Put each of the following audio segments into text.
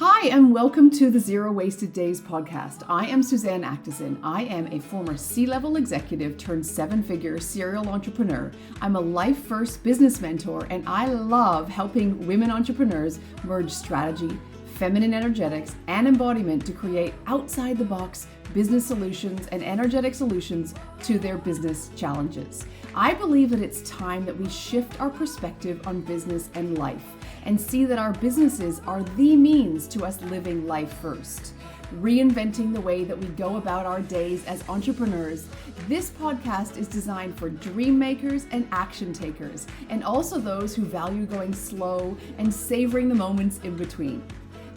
Hi, and welcome to the Zero Wasted Days podcast. I am Suzanne Actison. I am a former C-level executive turned seven-figure serial entrepreneur. I'm a life-first business mentor, and I love helping women entrepreneurs merge strategy, feminine energetics, and embodiment to create outside-the-box business solutions and energetic solutions to their business challenges. I believe that it's time that we shift our perspective on business and life and see that our businesses are the means to us living life first. Reinventing the way that we go about our days as entrepreneurs, this podcast is designed for dream makers and action takers, and also those who value going slow and savoring the moments in between.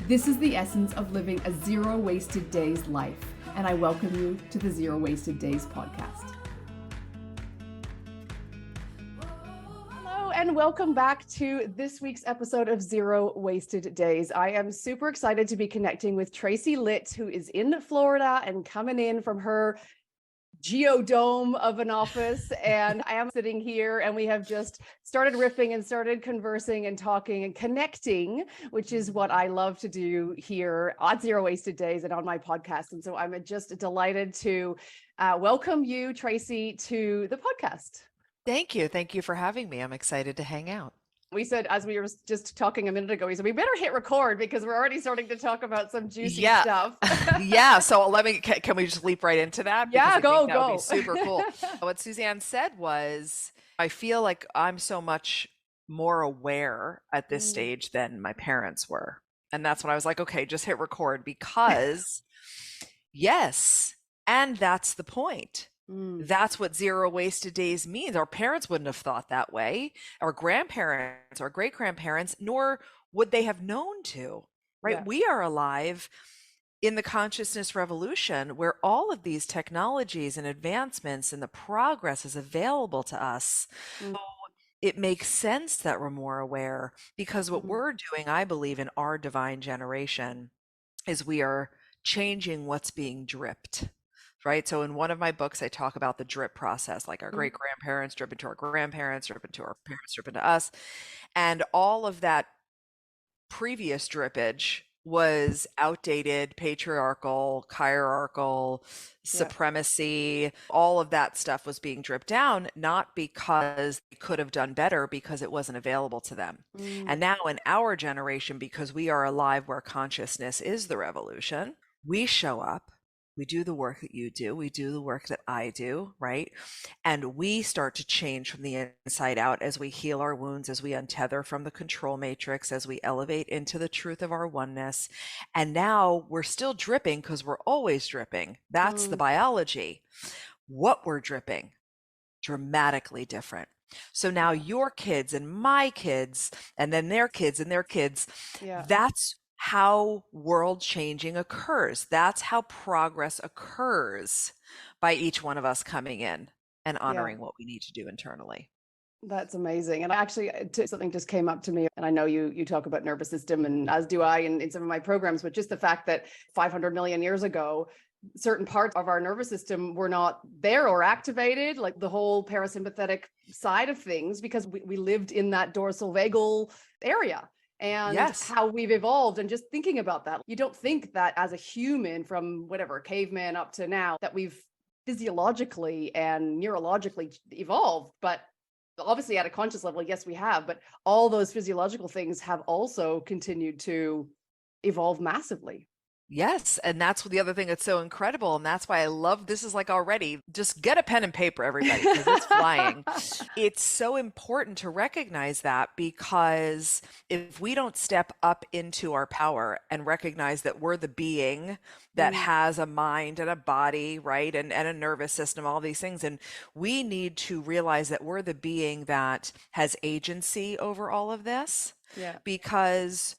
This is the essence of living a zero wasted days life, and I welcome you to the Zero Wasted Days podcast. And welcome back to this week's episode of Zero Wasted Days. I am super excited to be connecting with Tracy Litt, who is in Florida and coming in from her geodome of an office. And I am sitting here and we have just started riffing and started conversing and talking and connecting, which is what I love to do here on Zero Wasted Days and on my podcast. And so I'm just delighted to welcome you, Tracy, to the podcast. Thank you. Thank you for having me. I'm excited to hang out. We said, as we were just talking a minute ago, we said, we better hit record because we're already starting to talk about some juicy stuff. Yeah. So can we just leap right into that? Yeah, go. That would be super cool. What Suzanne said was, I feel like I'm so much more aware at this stage than my parents were. And that's when I was like, okay, just hit record because yes. And that's the point. That's what zero wasted days means. Our parents wouldn't have thought that way. Our grandparents, our great grandparents, nor would they have known to, right? Yeah. We are alive in the consciousness revolution where all of these technologies and advancements and the progress is available to us. So it makes sense that we're more aware because what we're doing, I believe, in our divine generation is we are changing what's being dripped. Right. So in one of my books, I talk about the drip process, like our great grandparents drip into our grandparents, drip into our parents, drip into us. And all of that previous drippage was outdated, patriarchal, hierarchical, supremacy. All of that stuff was being dripped down, not because they could have done better, because it wasn't available to them. And now in our generation, because we are alive where consciousness is the revolution, we show up. We do the work that you do. We do the work that I do, right? And we start to change from the inside out as we heal our wounds, as we untether from the control matrix, as we elevate into the truth of our oneness. And now we're still dripping because we're always dripping. That's the biology. What we're dripping, dramatically different. So now your kids and my kids, and then their kids and their kids, that's how world changing occurs. That's how progress occurs by each one of us coming in and honoring what we need to do internally. That's amazing. And actually, something just came up to me, and I know you talk about nervous system, and as do I in some of my programs, but just the fact that 500 million years ago, certain parts of our nervous system were not there or activated, like the whole parasympathetic side of things, because we lived in that dorsal vagal area. And how we've evolved, and just thinking about that, you don't think that as a human from whatever caveman up to now that we've physiologically and neurologically evolved, but obviously at a conscious level, yes, we have, but all those physiological things have also continued to evolve massively. Yes. And that's the other thing that's so incredible. And that's why I love this is like already just get a pen and paper, everybody, because it's flying. It's so important to recognize that, because if we don't step up into our power and recognize that we're the being that has a mind and a body, right, and a nervous system, all these things, and we need to realize that we're the being that has agency over all of this, because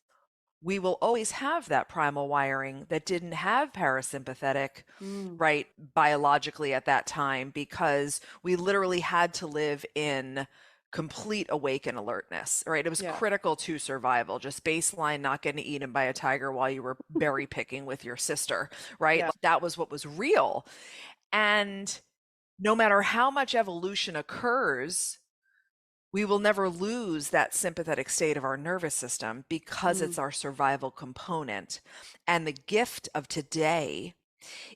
we will always have that primal wiring that didn't have parasympathetic, right, biologically at that time, because we literally had to live in complete awaken alertness, right? It was critical to survival, just baseline, not getting eaten by a tiger while you were berry picking with your sister, right? That was what was real. And no matter how much evolution occurs, we will never lose that sympathetic state of our nervous system because Mm, it's our survival component. And the gift of today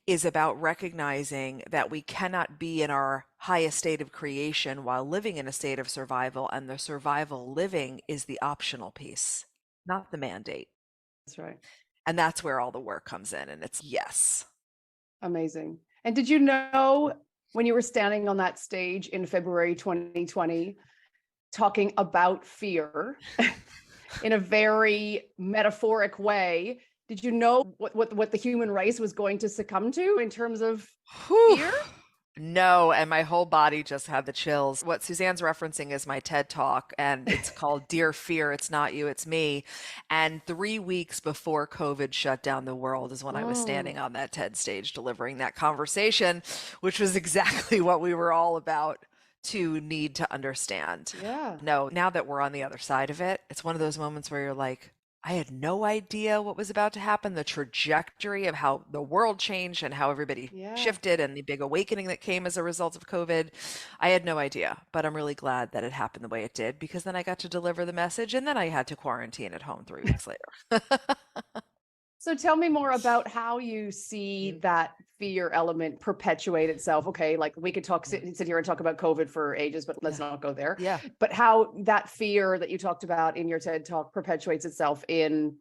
is about recognizing that we cannot be in our highest state of creation while living in a state of survival. And the survival living is the optional piece, not the mandate. that's right. And that's where all the work comes in. And it's yes. Amazing. And did you know when you were standing on that stage in February 2020, talking about fear in a very metaphoric way, did you know what the human race was going to succumb to in terms of Whew. fear? No, and my whole body just had the chills. What Suzanne's referencing is my TED Talk, and it's called Dear Fear, It's Not You, It's Me. And 3 weeks before COVID shut down the world is when I was Mm, standing on that TED stage delivering that conversation, which was exactly what we were all about to need to understand. yeah. No, now that we're on the other side of it, it's one of those moments where you're like, I had no idea what was about to happen, the trajectory of how the world changed and how everybody Yeah. shifted and the big awakening that came as a result of COVID. I had no idea, but I'm really glad that it happened the way it did because then I got to deliver the message and then I had to quarantine at home 3 weeks later. So tell me more about how you see that fear element perpetuate itself. Okay, like we could sit here and talk about COVID for ages, but let's Yeah. not go there. Yeah. But how that fear that you talked about in your TED Talk perpetuates itself in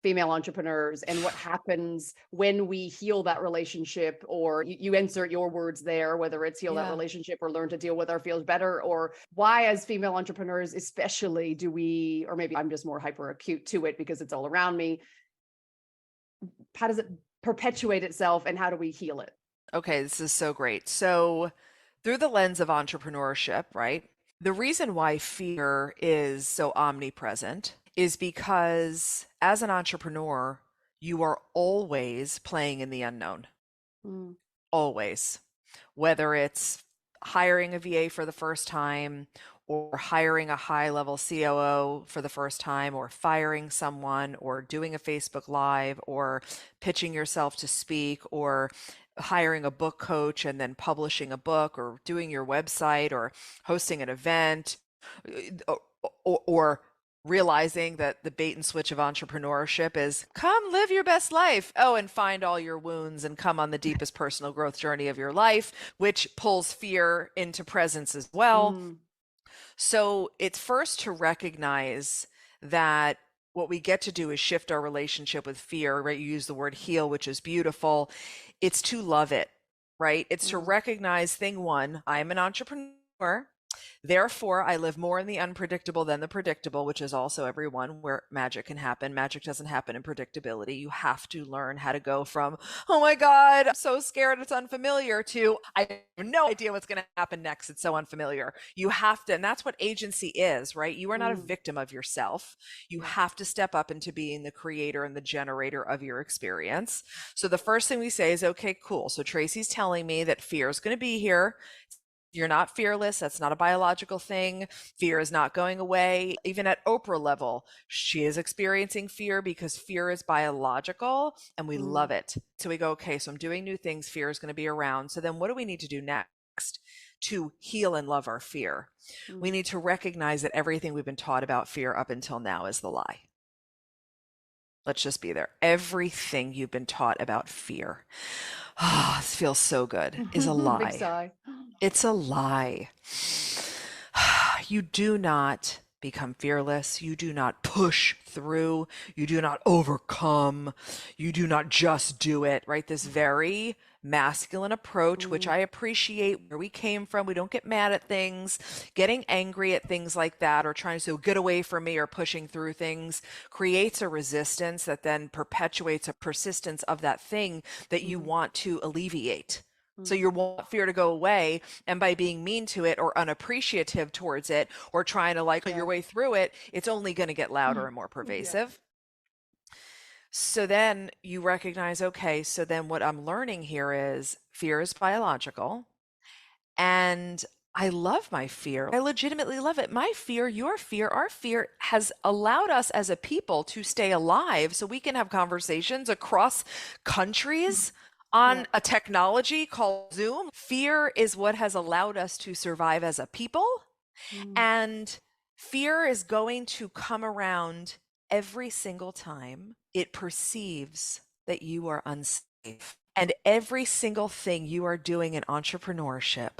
female entrepreneurs and what happens when we heal that relationship, or you insert your words there, whether it's heal that Yeah. relationship or learn to deal with our feels better, or why as female entrepreneurs especially do we, or maybe I'm just more hyper acute to it because it's all around me, how does it perpetuate itself and how do we heal it? Okay, this is so great. So, through the lens of entrepreneurship, right? The reason why fear is so omnipresent is because as an entrepreneur, you are always playing in the unknown, Mm, always. Whether it's hiring a VA for the first time, or hiring a high level COO for the first time, or firing someone, or doing a Facebook Live, or pitching yourself to speak, or hiring a book coach and then publishing a book, or doing your website, or hosting an event, or, or realizing that the bait and switch of entrepreneurship is come live your best life. Oh, and find all your wounds and come on the deepest personal growth journey of your life, which pulls fear into presence as well. mm, So it's first to recognize that what we get to do is shift our relationship with fear, right? You use the word heal, which is beautiful. It's to love it, right? It's to mm, recognize thing one, I am an entrepreneur. Therefore, I live more in the unpredictable than the predictable, which is also everyone where magic can happen. Magic doesn't happen in predictability. You have to learn how to go from, oh my God, I'm so scared, it's unfamiliar, to I have no idea what's going to happen next. It's so unfamiliar. You have to, and that's what agency is, right? You are not a mm. victim of yourself. You Yeah. have to step up into being the creator and the generator of your experience. So the first thing we say is, okay, cool. So Tracy's telling me that fear is going to be here. You're not fearless. That's not a biological thing. Fear is not going away. Even at Oprah level, she is experiencing fear because fear is biological and we Mm, love it. So we go, okay, so I'm doing new things. Fear is going to be around. So then what do we need to do next to heal and love our fear? We mm. need to recognize that everything we've been taught about fear up until now is the lie. Let's just be there. Everything you've been taught about fear, this feels so good, is a Big lie. sigh. It's a lie. You do not become fearless. You do not push through. You do not overcome. You do not just do it, right? This very masculine approach, which Mm, I appreciate where we came from. We don't get mad at things. Getting angry at things like that or trying to say, get away from me or pushing through things creates a resistance that then perpetuates a persistence of that thing that you mm, want to alleviate. So mm. you want fear to go away. And by being mean to it or unappreciative towards it or trying to like your Yeah. way through it, it's only going to get louder and more Yeah. pervasive. So then you recognize, okay, so then what I'm learning here is fear is biological. And I love my fear. I legitimately love it. My fear, your fear, our fear has allowed us as a people to stay alive so we can have conversations across countries Yeah. on a technology called Zoom. Fear is what has allowed us to survive as a people. Mm. And fear is going to come around every single time it perceives that you are unsafe. And every single thing you are doing in entrepreneurship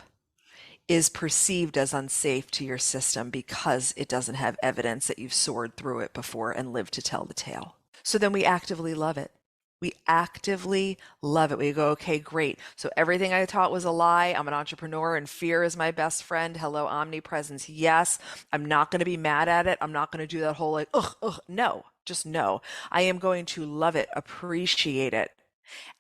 is perceived as unsafe to your system because it doesn't have evidence that you've soared through it before and lived to tell the tale. So then we actively love it. We actively love it. We go, okay, great. So everything I taught was a lie. I'm an entrepreneur and fear is my best friend. Hello, omnipresence. Yes, I'm not going to be mad at it. I'm not going to do that whole like, ugh, ugh. No, just no. I am going to love it, appreciate it.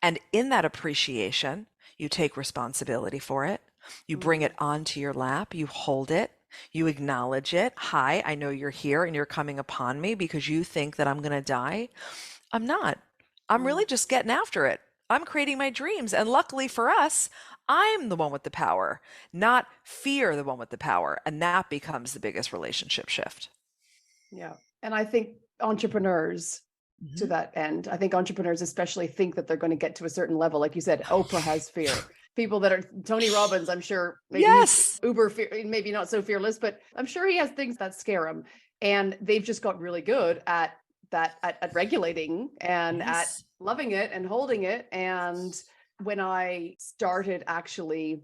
And in that appreciation, you take responsibility for it. You bring it onto your lap, you hold it, you acknowledge it. Hi, I know you're here and you're coming upon me because you think that I'm going to die. I'm not. I'm really just getting after it. I'm creating my dreams. And luckily for us, I'm the one with the power, not fear, the one with the power. And that becomes the biggest relationship shift. Yeah. And I think entrepreneurs, to that end, I think entrepreneurs especially think that they're going to get to a certain level. Like you said, Oprah has fear. People that are Tony Robbins, I'm sure maybe he's Yes. uber fear, maybe not so fearless, but I'm sure he has things that scare him. And they've just got really good at that, at regulating and at Yes. loving it and holding it. And when I started actually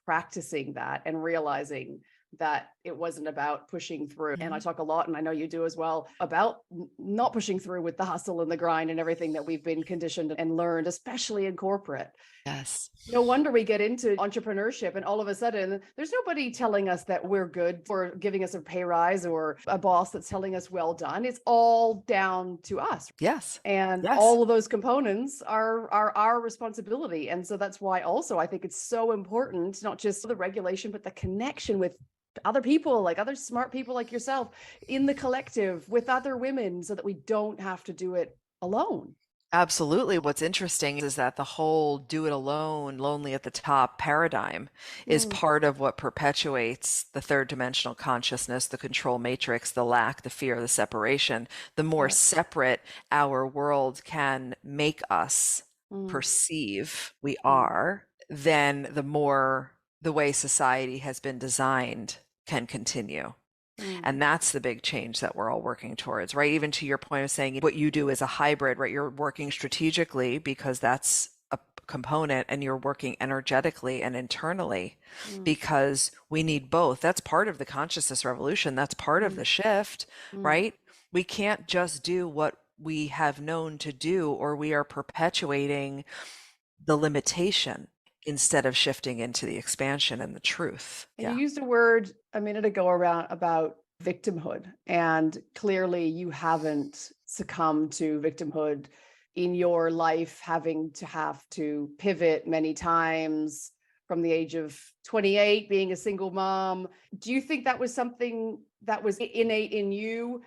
practicing that and realizing that it wasn't about pushing through. And I talk a lot, and I know you do as well, about not pushing through with the hustle and the grind and everything that we've been conditioned and learned, especially in corporate. Yes. No wonder we get into entrepreneurship and all of a sudden there's nobody telling us that we're good for giving us a pay rise or a boss that's telling us well done. It's all down to us. Yes. And Yes. all of those components are our responsibility. And so that's why also I think it's so important, not just the regulation, but the connection with other people, like other smart people like yourself in the collective with other women so that we don't have to do it alone. Absolutely. What's interesting is that the whole do it alone, lonely at the top paradigm is Mm, part of what perpetuates the third dimensional consciousness, the control matrix, the lack, the fear, the separation. The more yeah. separate our world can make us Mm, perceive we mm, are, then the more the way society has been designed can continue. mm, And that's the big change that we're all working towards, right? Even to your point of saying what you do is a hybrid, right? You're working strategically because that's a component, and you're working energetically and internally mm, because we need both. That's part of the consciousness revolution. That's part of mm, the shift, mm. right? We can't just do what we have known to do, or we are perpetuating the limitation instead of shifting into the expansion and the truth. And you Yeah. used a word a minute ago around about victimhood. And clearly you haven't succumbed to victimhood in your life, having to have to pivot many times from the age of 28, being a single mom. Do you think that was something that was innate in you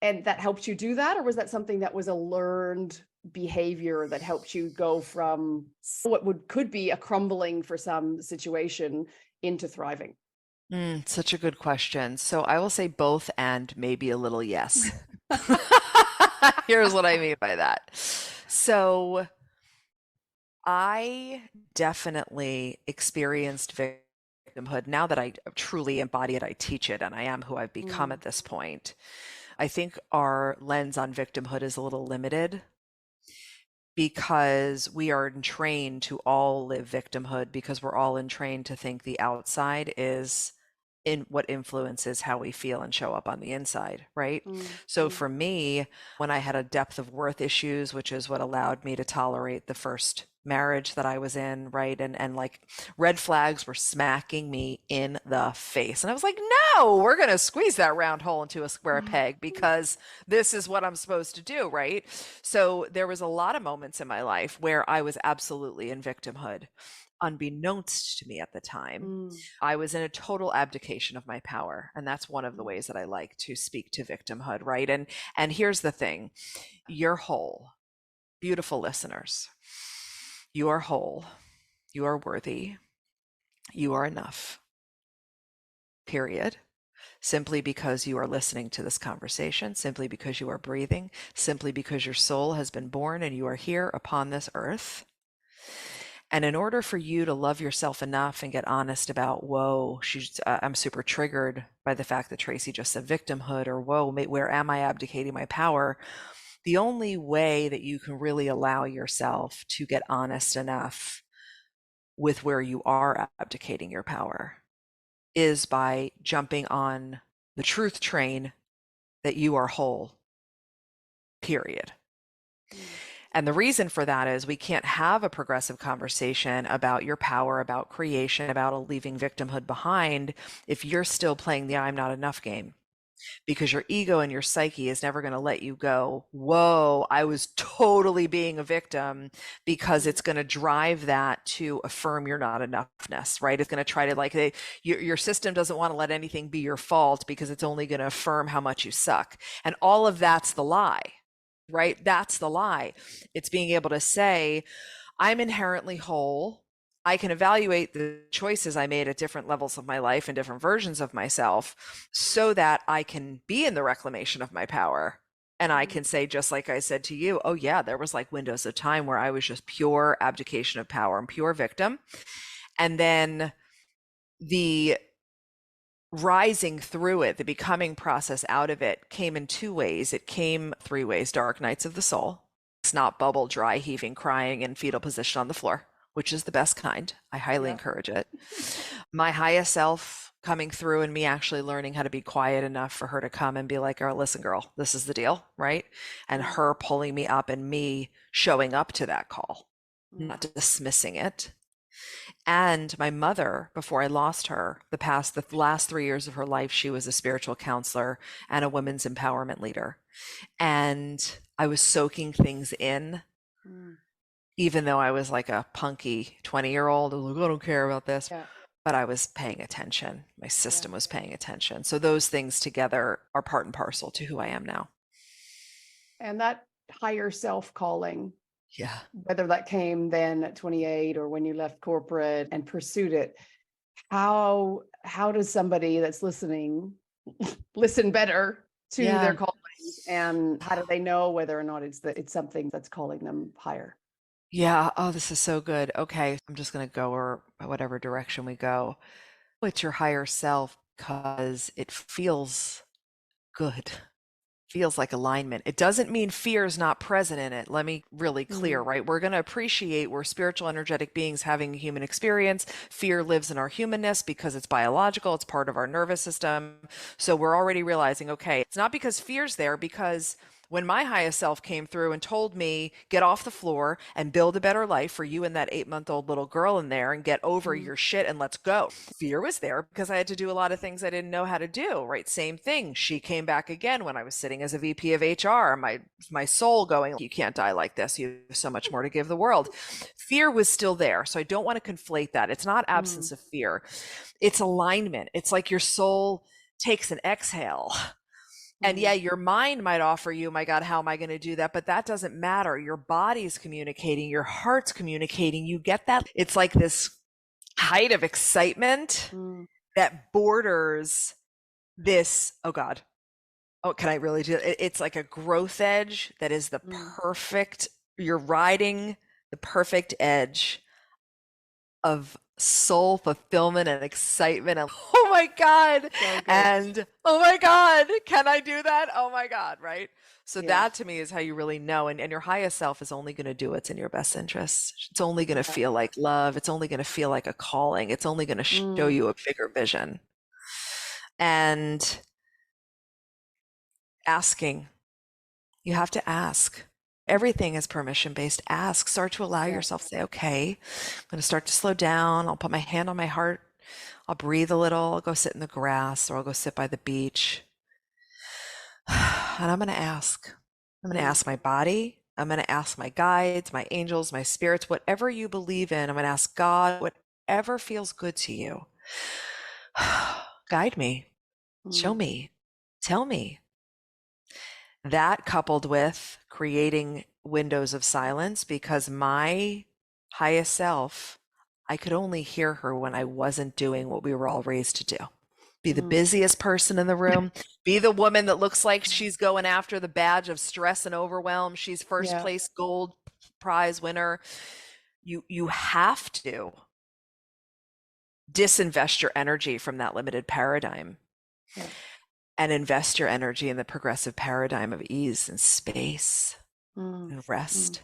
and that helped you do that? Or was that something that was a learned behavior that helped you go from what could be a crumbling for some situation into thriving? Such a good question. So I will say both and maybe a little yes. Here's what I mean by that. So I definitely experienced victimhood. Now that I truly embody it, I teach it, and I am who I've become Mm, at this point. I think our lens on victimhood is a little limited because we are trained to all live victimhood because we're all trained to think the outside is in what influences how we feel and show up on the inside, right? mm, So mm, for me, when I had a depth of worth issues, which is what allowed me to tolerate the first marriage that I was in, right? And like red flags were smacking me in the face. And I was like, no, we're going to squeeze that round hole into a square peg because this is what I'm supposed to do, right? So there was a lot of moments in my life where I was absolutely in victimhood, unbeknownst to me at the time. mm, I was in a total abdication of my power, and that's one of the mm, ways that I like to speak to victimhood, right? And here's the thing. You're whole. Beautiful listeners. You are whole. You are worthy. You are enough. Period. Simply because you are listening to this conversation, simply because you are breathing, simply because your soul has been born and you are here upon this earth. And in order for you to love yourself enough and get honest about, whoa, I'm super triggered by the fact that Tracy just said victimhood, or whoa, where am I abdicating my power? The only way that you can really allow yourself to get honest enough with where you are abdicating your power is by jumping on the truth train that you are whole, period. And the reason for that is we can't have a progressive conversation about your power, about creation, about leaving victimhood behind if you're still playing the I'm not enough game. Because your ego and your psyche is never going to let you go, whoa, I was totally being a victim, because it's going to drive that to affirm your not enoughness, right? It's going to try to your system doesn't want to let anything be your fault because it's only going to affirm how much you suck. And all of that's the lie, right? That's the lie. It's being able to say, I'm inherently whole. I can evaluate the choices I made at different levels of my life and different versions of myself so that I can be in the reclamation of my power. And I can say, just like I said to you, oh yeah, there was like windows of time where I was just pure abdication of power and pure victim. And then the rising through it, the becoming process out of it came in two ways. It came three ways: dark nights of the soul, snot bubble, dry heaving, crying in fetal position on the floor, which is the best kind. I highly encourage it. My highest self coming through and me actually learning how to be quiet enough for her to come and be like, oh, listen, girl, this is the deal, right? And her pulling me up and me showing up to that call, not dismissing it. And my mother, before I lost her, the last 3 years of her life, she was a spiritual counselor and a women's empowerment leader. And I was soaking things in. Even though I was like a punky 20-year-old, I was like, I don't care about this. Yeah. But I was paying attention. My system was paying attention. So those things together are part and parcel to who I am now. And that higher self calling, yeah, whether that came then at 28 or when you left corporate and pursued it, how does somebody that's listening listen better to their callings, and how do they know whether or not it's something that's calling them higher? Yeah. Oh, this is so good. Okay. I'm just going to go or whatever direction we go. It's your higher self because it feels good. Feels like alignment. It doesn't mean fear is not present in it. Let me really clear, right? We're going to appreciate we're spiritual, energetic beings having a human experience. Fear lives in our humanness because it's biological. It's part of our nervous system. So we're already realizing, okay, it's not because fear's there, because when my highest self came through and told me, get off the floor and build a better life for you and that 8-month-old little girl in there and get over your shit and let's go. Fear was there because I had to do a lot of things I didn't know how to do, right? Same thing. She came back again when I was sitting as a VP of HR, my soul going, you can't die like this. You have so much more to give the world. Fear was still there. So I don't want to conflate that. It's not absence of fear. It's alignment. It's like your soul takes an exhale. And yeah, your mind might offer you, my God, how am I going to do that? But that doesn't matter. Your body's communicating, your heart's communicating. You get that? It's like this height of excitement that borders this, oh God, oh, can I really do it? It's like a growth edge that is the perfect, you're riding the perfect edge of soul fulfillment and excitement and oh my God, and oh my God, can I do that? Oh my God, right? So that to me is how you really know, and your highest self is only going to do what's in your best interest. It's only going to feel like love. It's only going to feel like a calling. It's only going to show you a bigger vision. And asking, you have to ask. Everything is permission-based. Ask, start to allow yourself to say, okay, I'm going to start to slow down. I'll put my hand on my heart. I'll breathe a little. I'll go sit in the grass, or I'll go sit by the beach. And I'm going to ask. I'm going to ask my body. I'm going to ask my guides, my angels, my spirits, whatever you believe in. I'm going to ask God, whatever feels good to you. Guide me. Show me. Tell me. That coupled with creating windows of silence, because my highest self, I could only hear her when I wasn't doing what we were all raised to do. Be the busiest person in the room, be the woman that looks like she's going after the badge of stress and overwhelm. She's first place gold prize winner. You have to disinvest your energy from that limited paradigm and invest your energy in the progressive paradigm of ease and space and rest.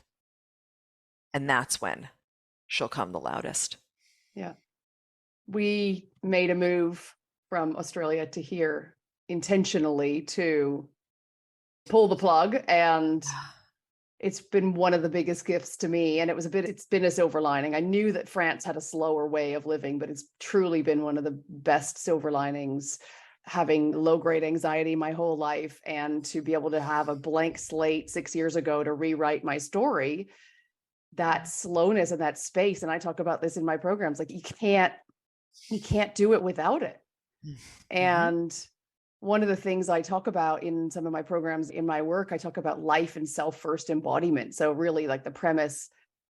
And that's when she'll come the loudest. Yeah. We made a move from Australia to here intentionally to pull the plug, and it's been one of the biggest gifts to me. And it's been a silver lining. I knew that France had a slower way of living, but it's truly been one of the best silver linings, having low-grade anxiety my whole life, and to be able to have a blank slate 6 years ago to rewrite my story, that slowness and that space. And I talk about this in my programs, like you can't do it without it. And one of the things I talk about in some of my programs, in my work, I talk about life and self-first embodiment. So really like the premise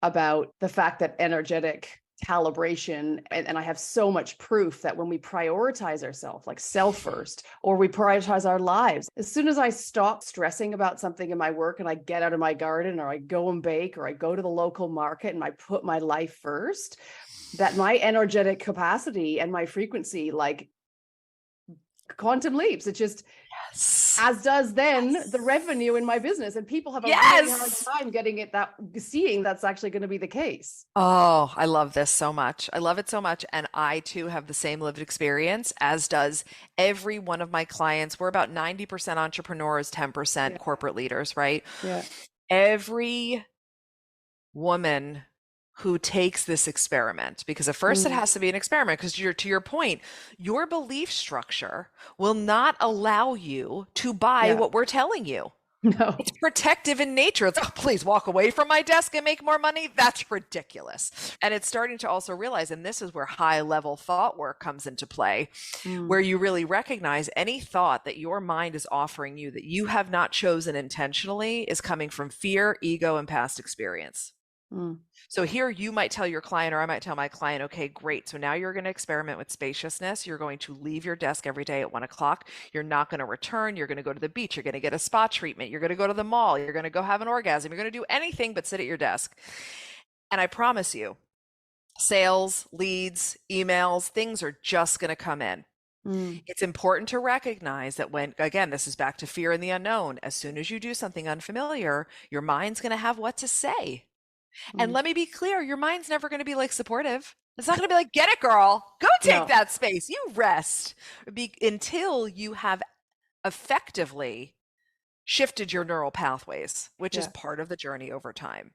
about the fact that energetic calibration, and I have so much proof that when we prioritize ourselves, like self first, or we prioritize our lives, as soon as I stop stressing about something in my work and I get out of my garden, or I go and bake, or I go to the local market and I put my life first, that my energetic capacity and my frequency, like quantum leaps. It just, as does then the revenue in my business. And people have a really hard time getting it, seeing that's actually going to be the case. Oh, I love this so much. I love it so much. And I too have the same lived experience, as does every one of my clients. We're about 90% entrepreneurs, 10% corporate leaders, right? Yeah. Every woman who takes this experiment, because at first it has to be an experiment, because to your point, your belief structure will not allow you to buy what we're telling you. No. It's protective in nature. It's like, oh, please walk away from my desk and make more money. That's ridiculous. And it's starting to also realize, and this is where high level thought work comes into play, where you really recognize any thought that your mind is offering you that you have not chosen intentionally is coming from fear, ego, and past experience. So here you might tell your client, or I might tell my client, okay, great. So now you're going to experiment with spaciousness. You're going to leave your desk every day at 1 o'clock. You're not going to return. You're going to go to the beach. You're going to get a spa treatment. You're going to go to the mall. You're going to go have an orgasm. You're going to do anything but sit at your desk. And I promise you, sales, leads, emails, things are just going to come in. It's important to recognize that when, again, this is back to fear and the unknown. As soon as you do something unfamiliar, your mind's going to have what to say. And let me be clear, your mind's never going to be like supportive. It's not going to be like, get it, girl, go take that space, you rest, until you have effectively shifted your neural pathways, which is part of the journey over time.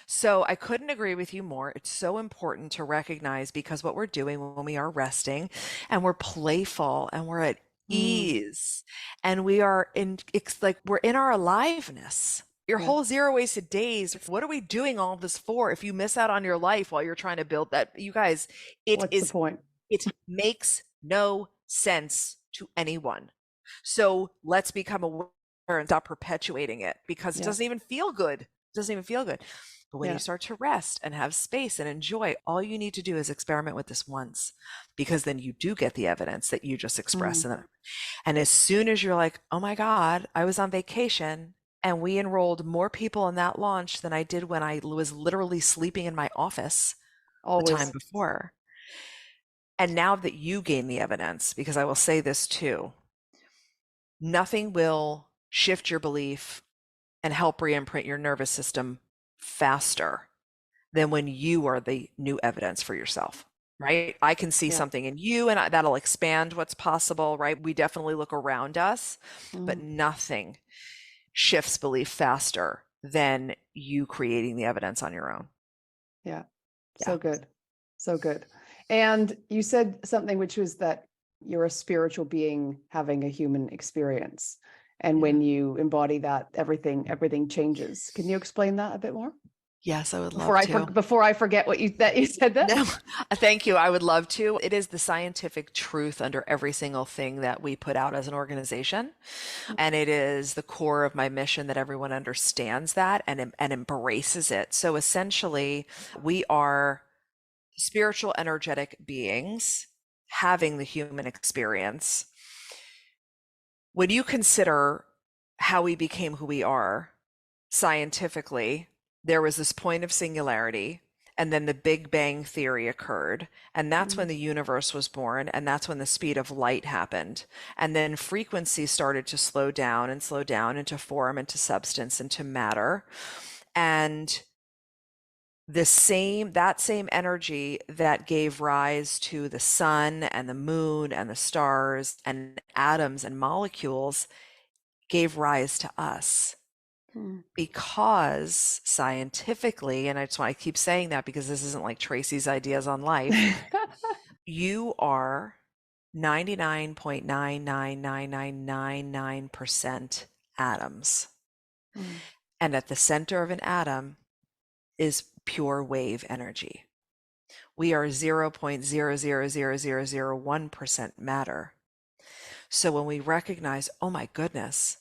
So I couldn't agree with you more. It's so important to recognize, because what we're doing when we are resting and we're playful and we're at ease and we are in, it's like we're in our aliveness. Your whole zero wasted days. What are we doing all this for if you miss out on your life while you're trying to build that? You guys, What's the point? It makes no sense to anyone. So let's become aware and stop perpetuating it, because it doesn't even feel good. It doesn't even feel good. But when you start to rest and have space and enjoy, all you need to do is experiment with this once, because then you do get the evidence that you just expressed. And as soon as you're like, oh my God, I was on vacation and we enrolled more people in that launch than I did when I was literally sleeping in my office the time before. And now that you gain the evidence, because I will say this too, nothing will shift your belief and help re-imprint your nervous system faster than when you are the new evidence for yourself, right? I can see something in you and that'll expand what's possible, right? We definitely look around us, but nothing shifts belief faster than you creating the evidence on your own. Yeah. So good. So good. And you said something, which was that you're a spiritual being having a human experience. And when you embody that, everything changes. Can you explain that a bit more? Yes, I would love to. Before I forget that you said that. No, thank you. I would love to. It is the scientific truth under every single thing that we put out as an organization. And it is the core of my mission that everyone understands that and embraces it. So essentially, we are spiritual, energetic beings having the human experience. When you consider how we became who we are scientifically, there was this point of singularity, And then the Big Bang Theory occurred. And that's when Mm. the universe was born. And that's when the speed of light happened. And then frequency started to slow down into form, into substance, into matter. And that same energy that gave rise to the sun and the moon and the stars and atoms and molecules gave rise to us. Mm. Because scientifically, and I just want to keep saying that because this isn't like Tracy's ideas on life, you are 99.99999% atoms. Mm. And at the center of an atom is pure wave energy. We are 0.0000001% matter. So when we recognize, oh my goodness,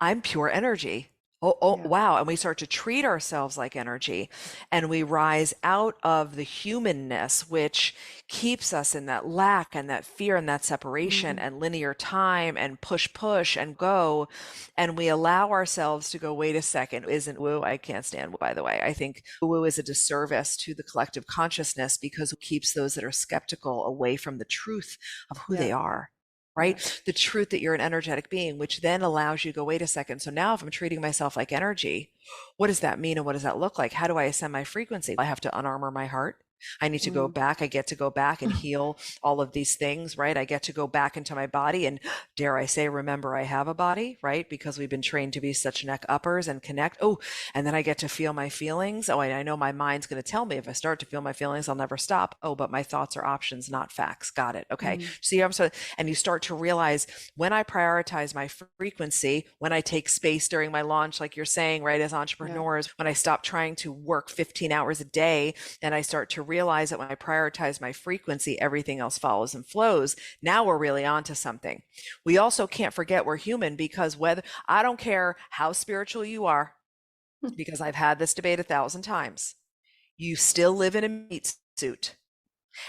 I'm pure energy. Oh, Yeah. wow. And we start to treat ourselves like energy, and we rise out of the humanness, which keeps us in that lack and that fear and that separation Mm. and linear time and push and go. And we allow ourselves to go, wait a second, isn't woo? I can't stand woo, by the way. I think woo is a disservice to the collective consciousness because it keeps those that are skeptical away from the truth of who Yeah. they are. Yeah. Right? The truth that you're an energetic being, which then allows you to go, wait a second. So now if I'm treating myself like energy, what does that mean? And what does that look like? How do I ascend my frequency? I have to unarmor my heart. I need to go Mm. back. I get to go back and heal all of these things, right? I get to go back into my body and, dare I say, remember I have a body, right? Because we've been trained to be such neck uppers and connect. Oh, and then I get to feel my feelings. Oh, I know my mind's going to tell me if I start to feel my feelings, I'll never stop. Oh, but my thoughts are options, not facts. Got it. Okay. Mm. See, I'm so, and you start to realize when I prioritize my frequency, when I take space during my launch, like you're saying, right, as Yeah. entrepreneurs, when I stop trying to work 15 hours a day and I start to realize that when I prioritize my frequency, everything else follows and flows. Now we're really onto something. We also can't forget we're human, because whether, I don't care how spiritual you are, because I've had this debate 1,000 times, you still live in a meat suit.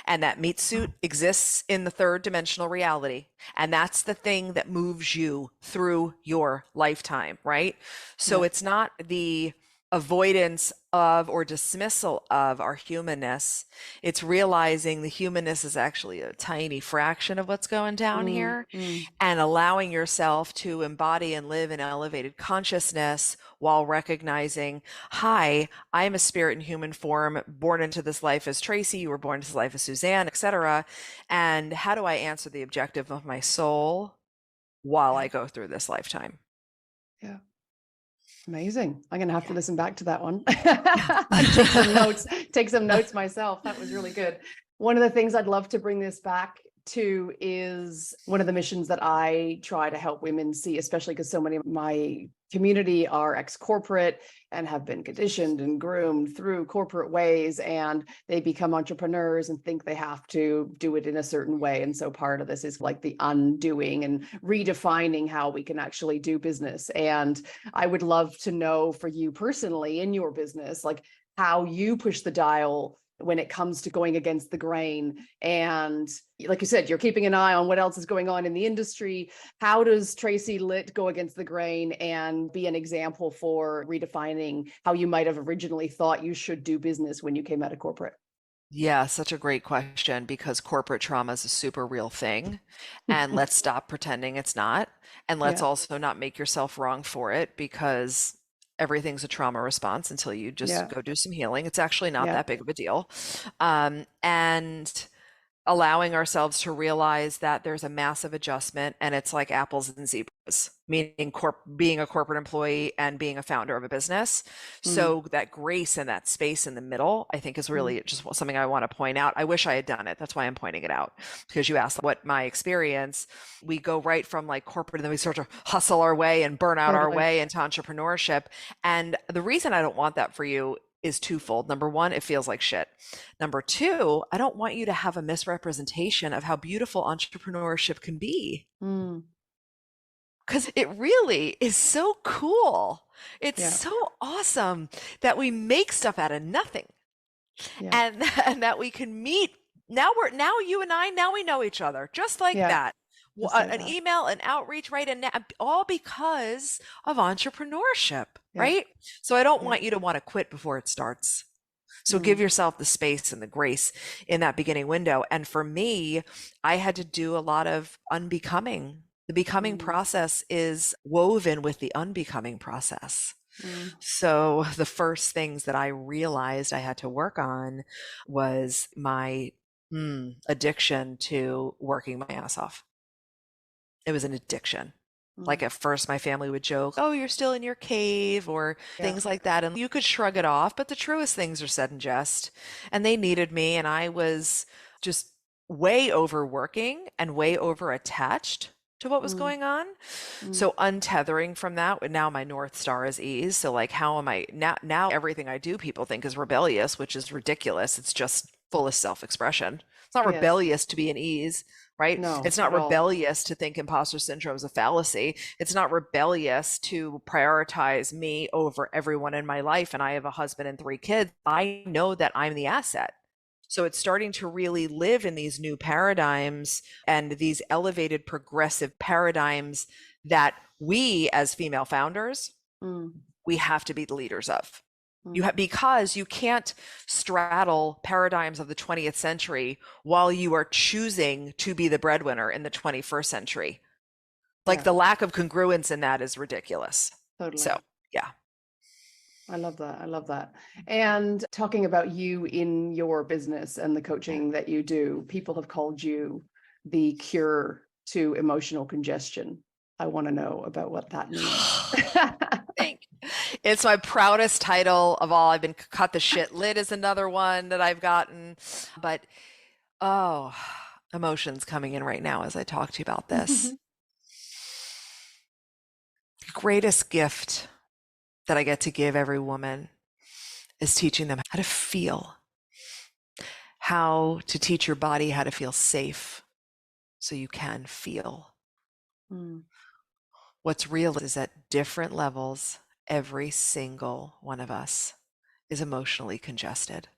And that meat suit exists in the third dimensional reality. And that's the thing that moves you through your lifetime, right? So Yeah. it's not the avoidance of or dismissal of our humanness. It's realizing the humanness is actually a tiny fraction of what's going down Mm. here, Mm. and allowing yourself to embody and live in elevated consciousness while recognizing, hi, I am a spirit in human form, born into this life as Tracy, you were born into this life as Suzanne, etc. And how do I answer the objective of my soul while Yeah. I go through this lifetime? Yeah. Amazing. I'm going to have to Yeah. listen back to that one and take some notes myself. That was really good. One of the things I'd love to bring this back to is one of the missions that I try to help women see, especially because so many of my community are ex-corporate and have been conditioned and groomed through corporate ways, and they become entrepreneurs and think they have to do it in a certain way. And so part of this is like the undoing and redefining how we can actually do business. And I would love to know for you personally in your business, like how you push the dial when it comes to going against the grain. And like you said, you're keeping an eye on what else is going on in the industry. How does Tracy Litt go against the grain and be an example for redefining how you might have originally thought you should do business when you came out of corporate? Yeah, such a great question, because corporate trauma is a super real thing. And let's stop pretending it's not. And let's Yeah. also not make yourself wrong for it, because everything's a trauma response until you just Yeah. go do some healing. It's actually not Yeah. that big of a deal. And allowing ourselves to realize that there's a massive adjustment, and it's like apples and zebras, meaning being a corporate employee and being a founder of a business. So that grace and that space in the middle, I think, is really just something I want to point out. I wish I had done it. That's why I'm pointing it out, because you asked what my experience. We go right from like corporate, and then we start to hustle our way and burn out our Totally. way into entrepreneurship. And the reason I don't want that for you is twofold. Number one, it feels like shit. Number two, I don't want you to have a misrepresentation of how beautiful entrepreneurship can be, Mm. because it really is so cool. It's Yeah. so awesome that we make stuff out of nothing, Yeah. and that we can meet. Now you and I, now we know each other just like Yeah. that. Just like An that. email, an outreach, right? And all because of entrepreneurship, Yeah. right? So I don't Yeah. want you to want to quit before it starts. So give yourself the space and the grace in that beginning window. And for me, I had to do a lot of unbecoming. The becoming process is woven with the unbecoming process. So the first things that I realized I had to work on was my addiction to working my ass off. It was an addiction. Like at first my family would joke, oh, you're still in your cave or things like that. And you could shrug it off, but the truest things are said in jest. And they needed me. And I was just way overworking and way over attached to what was going on. So untethering from that, now my North Star is ease. So like, how am I now everything I do, people think is rebellious, which is ridiculous. It's just full of self-expression. It's not rebellious to be in ease, right? No, it's not at all. rebellious to think imposter syndrome is a fallacy. It's not rebellious to prioritize me over everyone in my life. And I have a husband and 3 kids. I know that I'm the asset. So it's starting to really live in these new paradigms and these elevated progressive paradigms that we as female founders, we have to be the leaders of. Because you can't straddle paradigms of the 20th century while you are choosing to be the breadwinner in the 21st century. Like the lack of congruence in that is ridiculous. Totally. So, yeah. I love that. I love that. And talking about you in your business and the coaching that you do, people have called you the cure to emotional congestion. I want to know about what that means. It's my proudest title of all. I've been Cut the Shit Lit is another one that I've gotten. But, emotions coming in right now as I talk to you about this. The greatest gift that I get to give every woman is teaching them how to feel, how to teach your body how to feel safe so you can feel. What's real is at different levels, every single one of us is emotionally congested,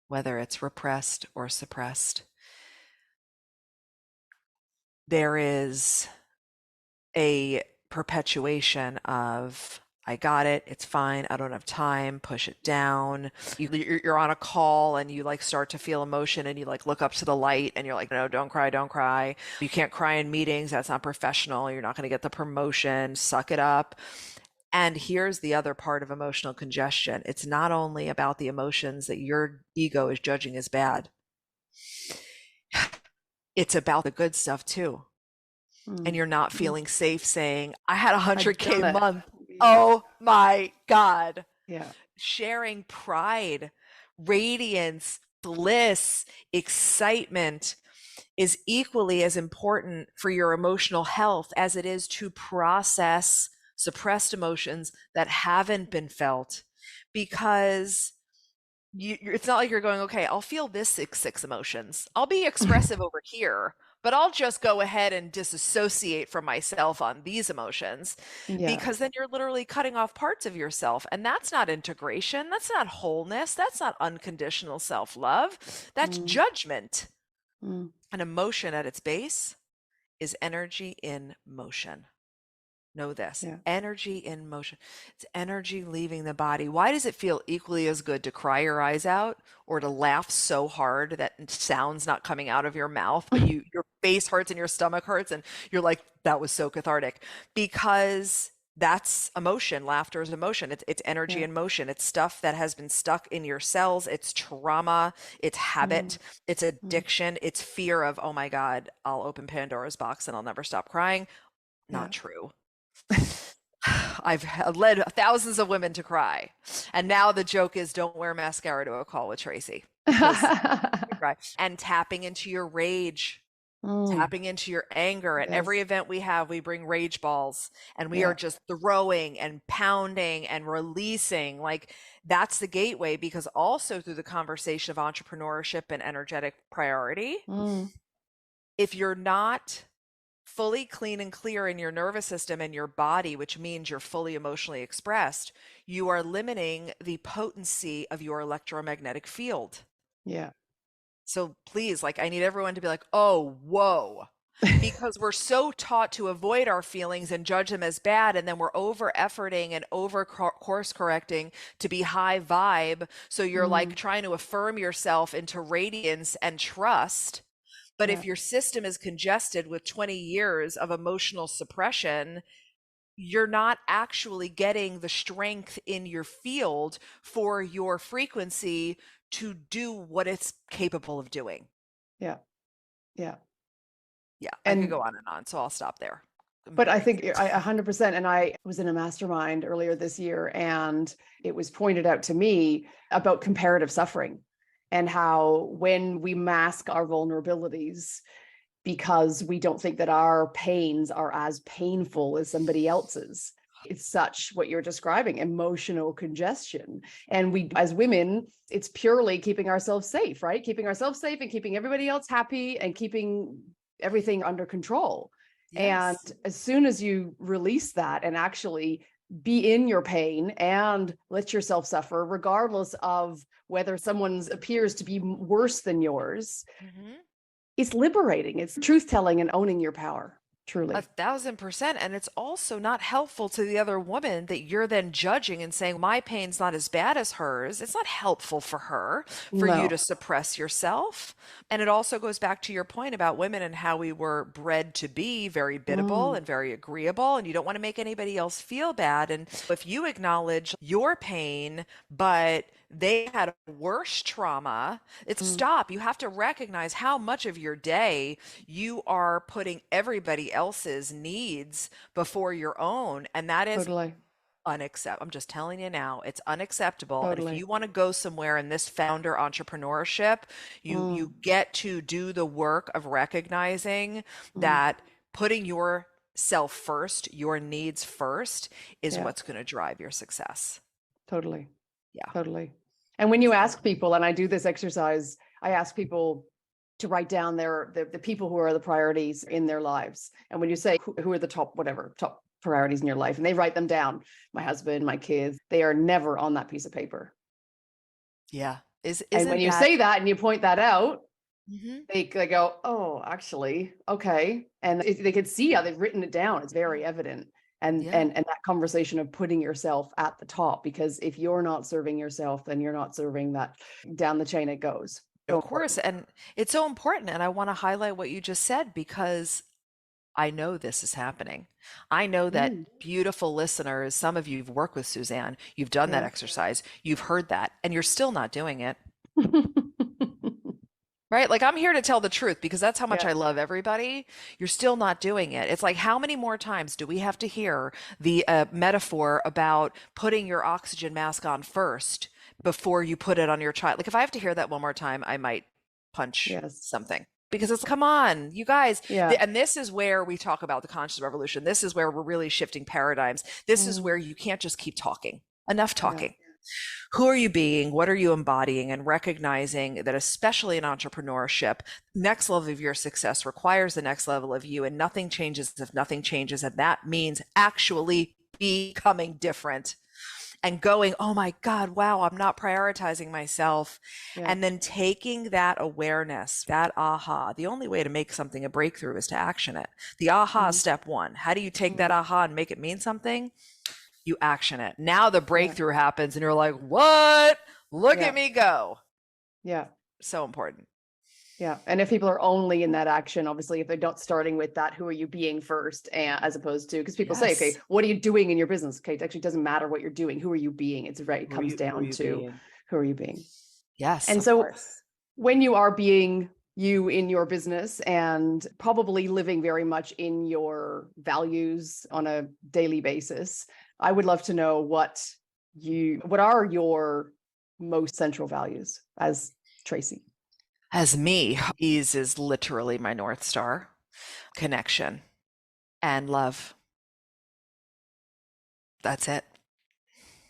whether it's repressed or suppressed. There is a perpetuation of, I got it, it's fine, I don't have time, push it down. You're on a call and you like start to feel emotion and you like look up to the light and you're like, no, don't cry, don't cry. You can't cry in meetings, that's not professional, you're not going to get the promotion, suck it up. And here's the other part of emotional congestion. It's not only about the emotions that your ego is judging as bad. It's about the good stuff too. And you're not feeling safe saying, I had 100K a month. Oh my God. Yeah. Sharing pride, radiance, bliss, excitement is equally as important for your emotional health as it is to process suppressed emotions that haven't been felt, because it's not like you're going, okay, I'll feel this six emotions. I'll be expressive over here, but I'll just go ahead and disassociate from myself on these emotions, because then you're literally cutting off parts of yourself. And that's not integration. That's not wholeness. That's not unconditional self-love. That's judgment. An emotion at its base is energy in motion. Know this, energy in motion. It's energy leaving the body. Why does it feel equally as good to cry your eyes out or to laugh so hard that sound's not coming out of your mouth, but your face hurts and your stomach hurts and you're like, that was so cathartic? Because that's emotion. Laughter is emotion. It's energy in motion. It's stuff that has been stuck in your cells. It's trauma. It's habit. It's addiction. It's fear of, oh my God, I'll open Pandora's box and I'll never stop crying. Not true. I've led thousands of women to cry. And now the joke is, don't wear mascara to a call with Tracy. Cry. And tapping into your rage, tapping into your anger. At every event we have, we bring rage balls and we are just throwing and pounding and releasing. Like, that's the gateway, because also through the conversation of entrepreneurship and energetic priority, if you're not fully clean and clear in your nervous system and your body, which means you're fully emotionally expressed, you are limiting the potency of your electromagnetic field. Yeah. So please, like, I need everyone to be like, oh, whoa, because we're so taught to avoid our feelings and judge them as bad. And then we're over efforting and over course correcting to be high vibe. So you're like trying to affirm yourself into radiance and trust. But if your system is congested with 20 years of emotional suppression, you're not actually getting the strength in your field for your frequency to do what it's capable of doing. Yeah. Yeah. Yeah, I could go on and on, so I'll stop there. But I think 100%. And I was in a mastermind earlier this year, and it was pointed out to me about comparative suffering and how when we mask our vulnerabilities because we don't think that our pains are as painful as somebody else's, it's such what you're describing, emotional congestion. And we, as women, it's purely keeping ourselves safe, right? Keeping ourselves safe and keeping everybody else happy and keeping everything under control. And as soon as you release that and actually be in your pain and let yourself suffer, regardless of whether someone's appears to be worse than yours, it's liberating. It's truth telling and owning your power. Truly. 1,000%. And it's also not helpful to the other woman that you're then judging and saying, my pain's not as bad as hers. It's not helpful for her, for you to suppress yourself. And it also goes back to your point about women and how we were bred to be very biddable and very agreeable. And you don't want to make anybody else feel bad. And if you acknowledge your pain, but they had worse trauma, it's stop. You have to recognize how much of your day you are putting everybody else's needs before your own. And that is unacceptable. I'm just telling you now, it's unacceptable. And if you want to go somewhere in this founder entrepreneurship, you get to do the work of recognizing that putting yourself first, your needs first, is what's going to drive your success. Totally. Yeah. Totally. And when you ask people, and I do this exercise, I ask people to write down the people who are the priorities in their lives. And when you say who are the top priorities in your life, and they write them down, my husband, my kids, they are never on that piece of paper. Yeah. And when you say that and you point that out, they go, oh, actually, okay. And they can see how they've written it down. It's very evident. And that conversation of putting yourself at the top, because if you're not serving yourself, then you're not serving that. Down the chain it goes. Of course. And it's so important. And I want to highlight what you just said, because I know this is happening. I know that beautiful listeners, some of you have worked with Suzanne, you've done that exercise, you've heard that, and you're still not doing it. Right? Like, I'm here to tell the truth because that's how much I love everybody. You're still not doing it. It's like, how many more times do we have to hear the metaphor about putting your oxygen mask on first before you put it on your child? Like, if I have to hear that one more time, I might punch something. Because it's, come on, you guys. And this is where we talk about the conscious revolution. This is where we're really shifting paradigms. This is where you can't just keep talking. Enough talking. Who are you being? What are you embodying? And recognizing that, especially in entrepreneurship, next level of your success requires the next level of you, and nothing changes if nothing changes. And that means actually becoming different and going, oh my God, wow, I'm not prioritizing myself. And then taking that awareness, that aha. The only way to make something a breakthrough is to action it. The aha is step one. How do you take that aha and make it mean something? You action it. Now the breakthrough happens and you're like, what? Look at me go. Yeah. So important. Yeah. And if people are only in that action, obviously, if they're not starting with that, who are you being first, as opposed to, because people say, okay, what are you doing in your business? Okay, it actually doesn't matter what you're doing. Who are you being? It's right. It comes down to who are you being? Yes. And so when you are being you in your business and probably living very much in your values on a daily basis, I would love to know what are your most central values as Tracy? As me, ease is literally my North Star. Connection and love. That's it.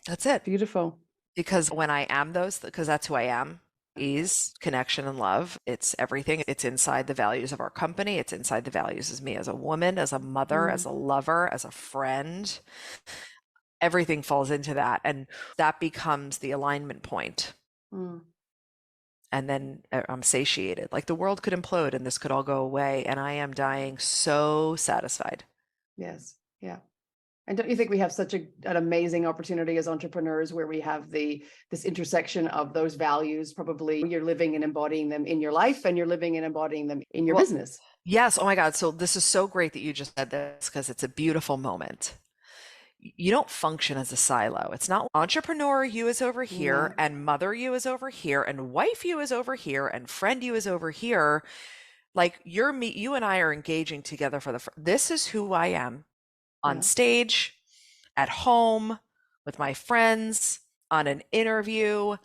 That's it. Beautiful. Because when I am those, because that's who I am, ease, connection, and love, it's everything. It's inside the values of our company. It's inside the values as me, as a woman, as a mother, as a lover, as a friend. Everything falls into that. And that becomes the alignment point. and then I'm satiated. Like the world could implode and this could all go away, and I am dying so satisfied. Yes. Yeah. And don't you think we have such an amazing opportunity as entrepreneurs where we have this intersection of those values? Probably you're living and embodying them in your life, and you're living and embodying them in your Well, business. yes. Oh my God. So this is so great that you just said this because it's a beautiful moment. You don't function as a silo. It's not entrepreneur you is over here No. and mother you is over here and wife you is over here and friend you is over here. Like you and I are engaging together for this is who I am on Yeah. stage, at home, with my friends, on an interview,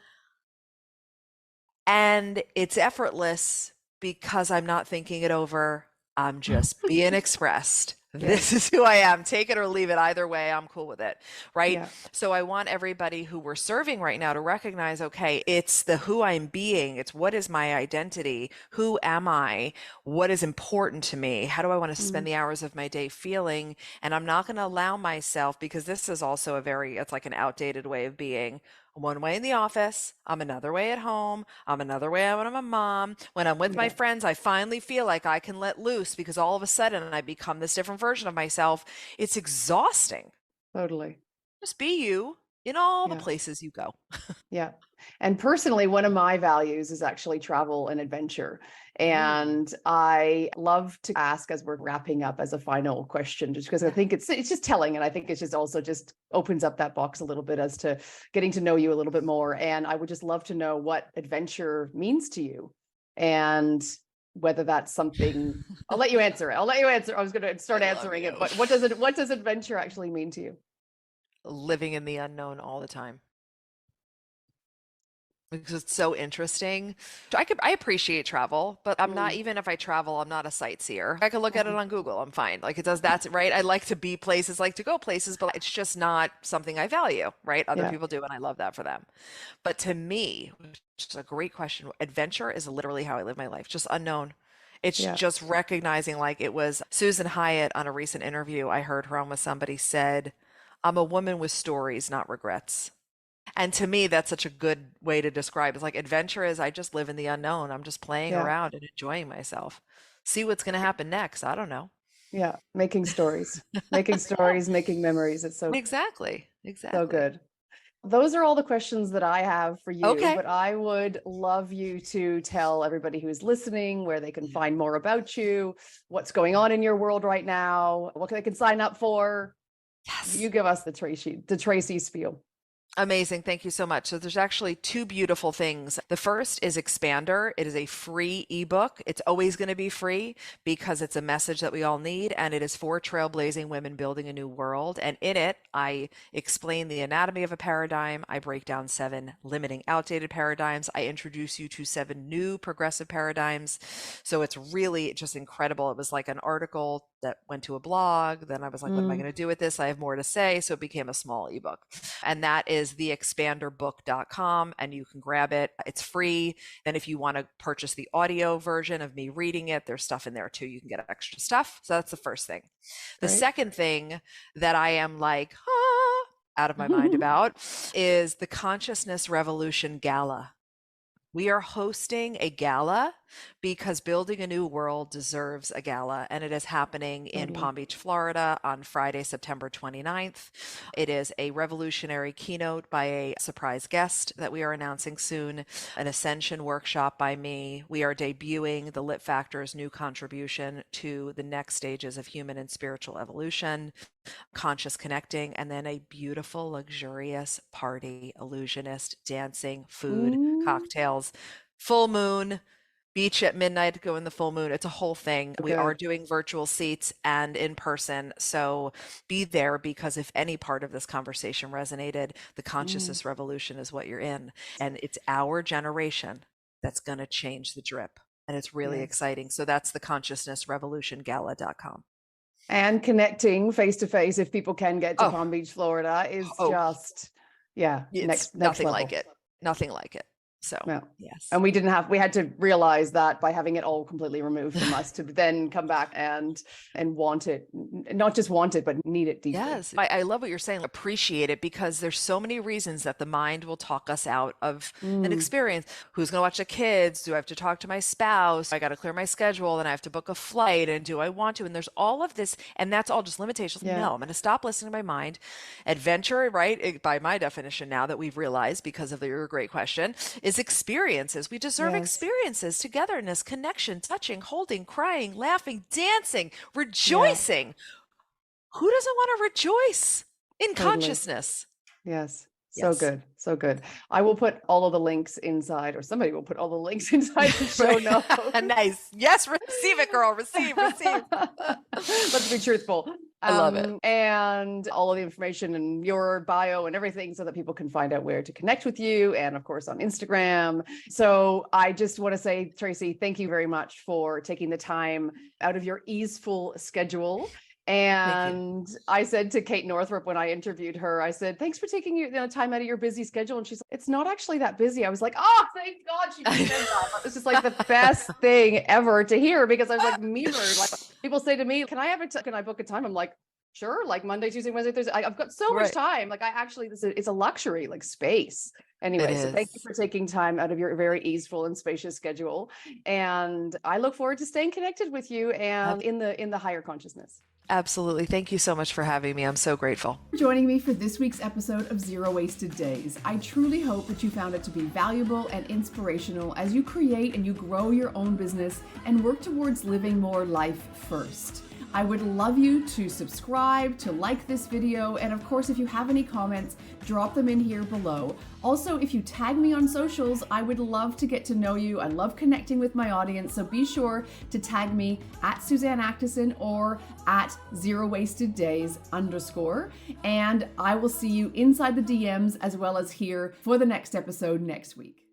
and it's effortless because I'm not thinking it over. I'm just being expressed. This Yes. is who I am. Take it or leave it. Either way, I'm cool with it. Right. Yeah. So I want everybody who we're serving right now to recognize, okay, it's the who I'm being. It's what is my identity? Who am I? What is important to me? How do I want to spend Mm. the hours of my day feeling? And I'm not going to allow myself, because this is also it's like an outdated way of being. One way in the office, I'm another way at home, I'm another way when I'm a mom. When I'm with my Yeah. friends, I finally feel like I can let loose because all of a sudden I become this different version of myself. It's exhausting. Totally. Just be you in all the Yeah. places you go. Yeah. And personally, one of my values is actually travel and adventure. Mm, And I love to ask, as we're wrapping up, as a final question, just because I yeah. think it's just telling. And I think it's just also just opens up that box a little bit as to getting to know you a little bit more. And I would just love to know what adventure means to you, and whether that's something. I'll let you answer it. I'll let you answer. I was going to I start love answering you. it, but what does adventure actually mean to you? Living in the unknown all the time. Because it's so interesting. I appreciate travel, but I'm not, Mm, even if I travel, I'm not a sightseer. I could look at it mhm. on Google. I'm fine. Like it does that's right. I like to be places, like to go places, but it's just not something I value, right? Other Yeah. people do, and I love that for them. But to me, which is a great question, adventure is literally how I live my life, just unknown. It's Yeah. just recognizing, like it was Susan Hyatt on a recent interview I heard her on with somebody said, I'm a woman with stories, not regrets. And to me, that's such a good way to describe it. It's like adventure is I just live in the unknown. I'm just playing Yeah. around and enjoying myself. See what's going to happen next. I don't know. Yeah, making stories, making memories. It's Exactly. so Exactly. good. Those are all the questions that I have for you, Okay. but I would love you to tell everybody who's listening where they can Yeah. find more about you, what's going on in your world right now, what they can sign up for. You Yes. give us the Tracy spiel. Amazing. Thank you so much. So there's actually two beautiful things. The first is Expander. It is a free ebook. It's always going to be free because it's a message that we all need, and it is for trailblazing women building a new world. And in it, I explain the anatomy of a paradigm. I break down 7 limiting outdated paradigms. I introduce you to 7 new progressive paradigms. So it's really just incredible. It was like an article that went to a blog. Then I was like, what am I Mm, going to do with this? I have more to say. So it became a small ebook. And that is theexpanderbook.com, and you can grab it. It's free. And if you want to purchase the audio version of me reading it, there's stuff in there too. You can get extra stuff. So that's the first thing. The great. second thing that I am like, out of my mind about is the Consciousness Revolution Gala. We are hosting a gala because building a new world deserves a gala, and it is happening in Totally. Palm Beach, Florida on Friday, September 29th. It is a revolutionary keynote by a surprise guest that we are announcing soon, an ascension workshop by me. We are debuting the Lit Factor's new contribution to the next stages of human and spiritual evolution, conscious connecting, and then a beautiful, luxurious party, illusionist, dancing, food, Mm, cocktails, full moon, beach at midnight, go in the full moon. It's a whole thing. so We are good. doing virtual seats and in person. So be there, because if any part of this conversation resonated, the Mm, consciousness revolution is what you're in. And it's our generation that's going to change the drip. And it's really yes. exciting. So that's the consciousnessrevolutiongala.com. And connecting face to face, if people can get to Oh, Palm Beach, Florida, is oh, just, yeah, it's next nothing like level. it. Nothing like it. So, Yeah. yes. And we had to realize that by having it all completely removed from us to then come back and want it, not just want it, but need it deeply. Yes. I love what you're saying. Appreciate it, because there's so many reasons that the mind will talk us out of an experience. Who's going to watch the kids? Do I have to talk to my spouse? I got to clear my schedule and I have to book a flight. And do I want to? And there's all of this. And that's all just limitations. Yeah. No, I'm going to stop listening to my mind. Adventure, right? By my definition now that we've realized because of your great question, is experiences. We deserve experiences, togetherness, connection, touching, holding, crying, laughing, dancing, rejoicing. Who doesn't want to rejoice in consciousness? Yes. So good. So good. I will put all of the links inside, or somebody will put all the links inside the show notes. Nice. Yes. Receive it, girl. Receive. Let's be truthful. I love it. And all of the information and your bio and everything, so that people can find out where to connect with you, and of course on Instagram. So I just want to say, Tracy, thank you very much for taking the time out of your easeful schedule. And I said to Kate Northrup when I interviewed her, I said, thanks for taking your time out of your busy schedule. And she's like, it's not actually that busy. I was like, oh, thank God she said that. It was just like the best thing ever to hear, because I was like mirrored. Like, people say to me, can I book a time? I'm like, sure. Like Monday, Tuesday, Wednesday, Thursday. I've got so much time. Like it's a luxury, like space. Anyway, so thank you for taking time out of your very easeful and spacious schedule. And I look forward to staying connected with you and in the higher consciousness. Absolutely. Thank you so much for having me. I'm so grateful. For joining me for this week's episode of Zero Wasted Days. I truly hope that you found it to be valuable and inspirational as you create and you grow your own business and work towards living more life first. I would love you to subscribe, to like this video, and of course, if you have any comments, drop them in here below. Also, if you tag me on socials, I would love to get to know you. I love connecting with my audience, so be sure to tag me at Suzanne Actison or at @ZeroWastedDays_, and I will see you inside the DMs as well as here for the next episode next week.